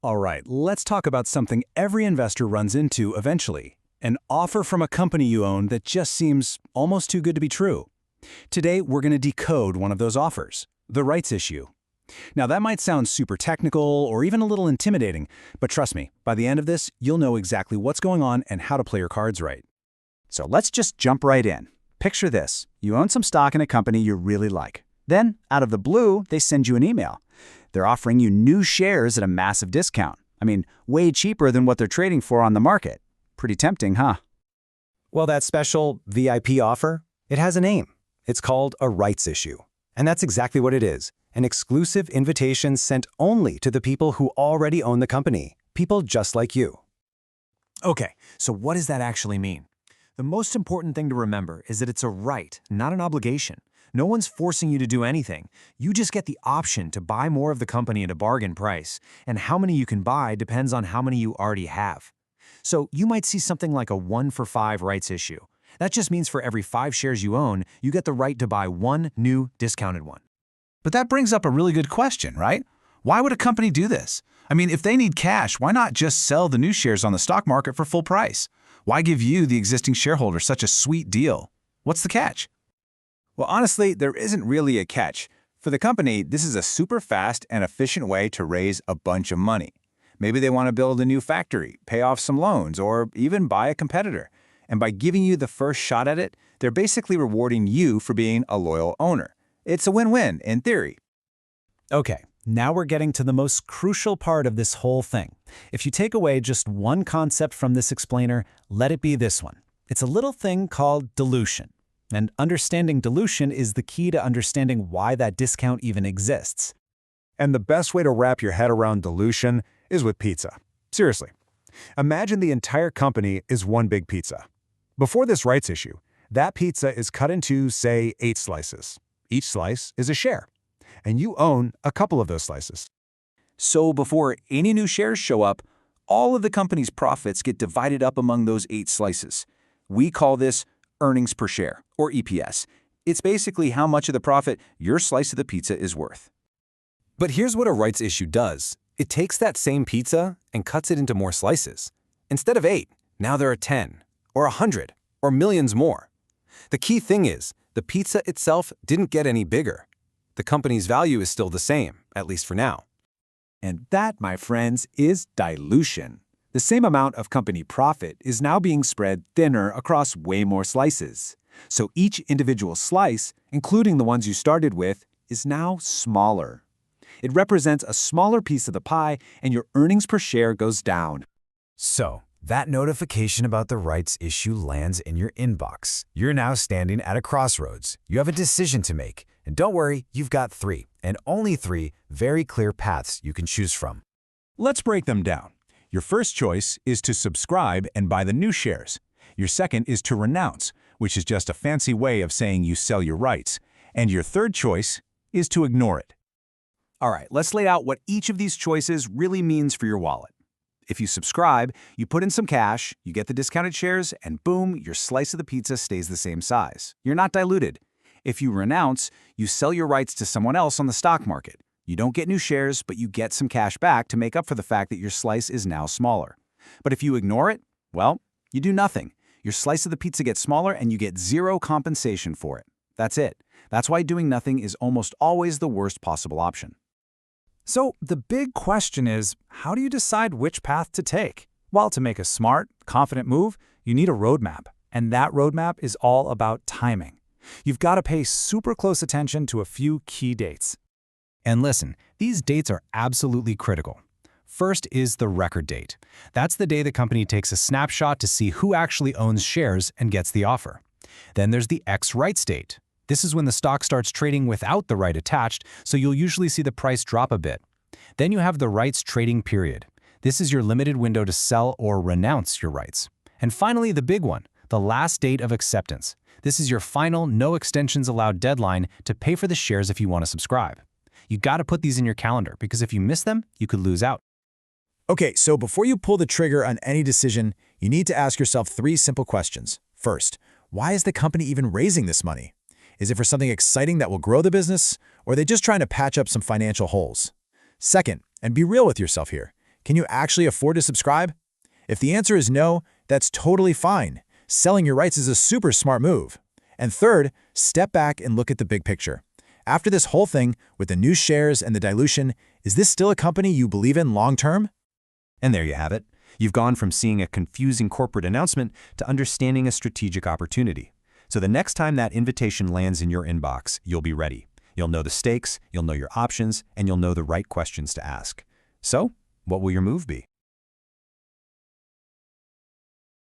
All right, let's talk about something every investor runs into eventually. An offer from a company you own that just seems almost too good to be true. Today, we're going to decode one of those offers, the rights issue. Now, that might sound super technical or even a little intimidating, but trust me, by the end of this, you'll know exactly what's going on and how to play your cards right. So let's just jump right in. Picture this. You own some stock in a company you really like. Then, out of the blue, they send you an email. They're offering you new shares at a massive discount. I mean, way cheaper than what they're trading for on the market. Pretty tempting, huh? Well, that special VIP offer, it has a name. It's called a rights issue. And that's exactly what it is. An exclusive invitation sent only to the people who already own the company. People just like you. Okay, so what does that actually mean? The most important thing to remember is that it's a right, not an obligation. No one's forcing you to do anything. You just get the option to buy more of the company at a bargain price, and how many you can buy depends on how many you already have. So you might see something like a 1-for-5 rights issue. That just means for every 5 shares you own, you get the right to buy one new discounted one. But that brings up a really good question, right? Why would a company do this? I mean, if they need cash, why not just sell the new shares on the stock market for full price? Why give you, the existing shareholder, such a sweet deal? What's the catch? Well, honestly, there isn't really a catch. For the company, this is a super fast and efficient way to raise a bunch of money. Maybe they want to build a new factory, pay off some loans, or even buy a competitor. And by giving you the first shot at it, they're basically rewarding you for being a loyal owner. It's a win-win, in theory. Okay, now we're getting to the most crucial part of this whole thing. If you take away just one concept from this explainer, let it be this one. It's a little thing called dilution. And understanding dilution is the key to understanding why that discount even exists. And the best way to wrap your head around dilution is with pizza. Seriously. Imagine the entire company is one big pizza. Before this rights issue, that pizza is cut into, say, 8 slices. Each slice is a share, and you own a couple of those slices. So before any new shares show up, all of the company's profits get divided up among those 8 slices. We call this earnings per share, or EPS. It's basically how much of the profit your slice of the pizza is worth. But here's what a rights issue does. It takes that same pizza and cuts it into more slices. Instead of 8, now there are 10, or 100, or millions more. The key thing is, the pizza itself didn't get any bigger. The company's value is still the same, at least for now. And that, my friends, is dilution. The same amount of company profit is now being spread thinner across way more slices. So each individual slice, including the ones you started with, is now smaller. It represents a smaller piece of the pie, and your earnings per share goes down. So, that notification about the rights issue lands in your inbox. You're now standing at a crossroads. You have a decision to make. And don't worry, you've got 3, and only 3, very clear paths you can choose from. Let's break them down. Your first choice is to subscribe and buy the new shares. Your second is to renounce, which is just a fancy way of saying you sell your rights. And your third choice is to ignore it. All right, let's lay out what each of these choices really means for your wallet. If you subscribe, you put in some cash, you get the discounted shares, and boom, your slice of the pizza stays the same size. You're not diluted. If you renounce, you sell your rights to someone else on the stock market. You don't get new shares, but you get some cash back to make up for the fact that your slice is now smaller. But if you ignore it, well, you do nothing. Your slice of the pizza gets smaller and you get 0 compensation for it. That's it. That's why doing nothing is almost always the worst possible option. So the big question is, how do you decide which path to take? Well, to make a smart, confident move, you need a roadmap. And that roadmap is all about timing. You've got to pay super close attention to a few key dates. And listen, these dates are absolutely critical. First is the record date. That's the day the company takes a snapshot to see who actually owns shares and gets the offer. Then there's the ex-rights date. This is when the stock starts trading without the right attached, so you'll usually see the price drop a bit. Then you have the rights trading period. This is your limited window to sell or renounce your rights. And finally, the big one, the last date of acceptance. This is your final, no extensions allowed deadline to pay for the shares if you want to subscribe. You got to put these in your calendar because if you miss them, you could lose out. Okay, so before you pull the trigger on any decision, you need to ask yourself 3 simple questions. First, why is the company even raising this money? Is it for something exciting that will grow the business, or are they just trying to patch up some financial holes? Second, and be real with yourself here, Can you actually afford to subscribe? If the answer is no, that's totally fine. Selling your rights is a super smart move. And third, step back and look at the big picture. After this whole thing, with the new shares and the dilution, is this still a company you believe in long-term? And there you have it. You've gone from seeing a confusing corporate announcement to understanding a strategic opportunity. So the next time that invitation lands in your inbox, you'll be ready. You'll know the stakes, you'll know your options, and you'll know the right questions to ask. So, what will your move be?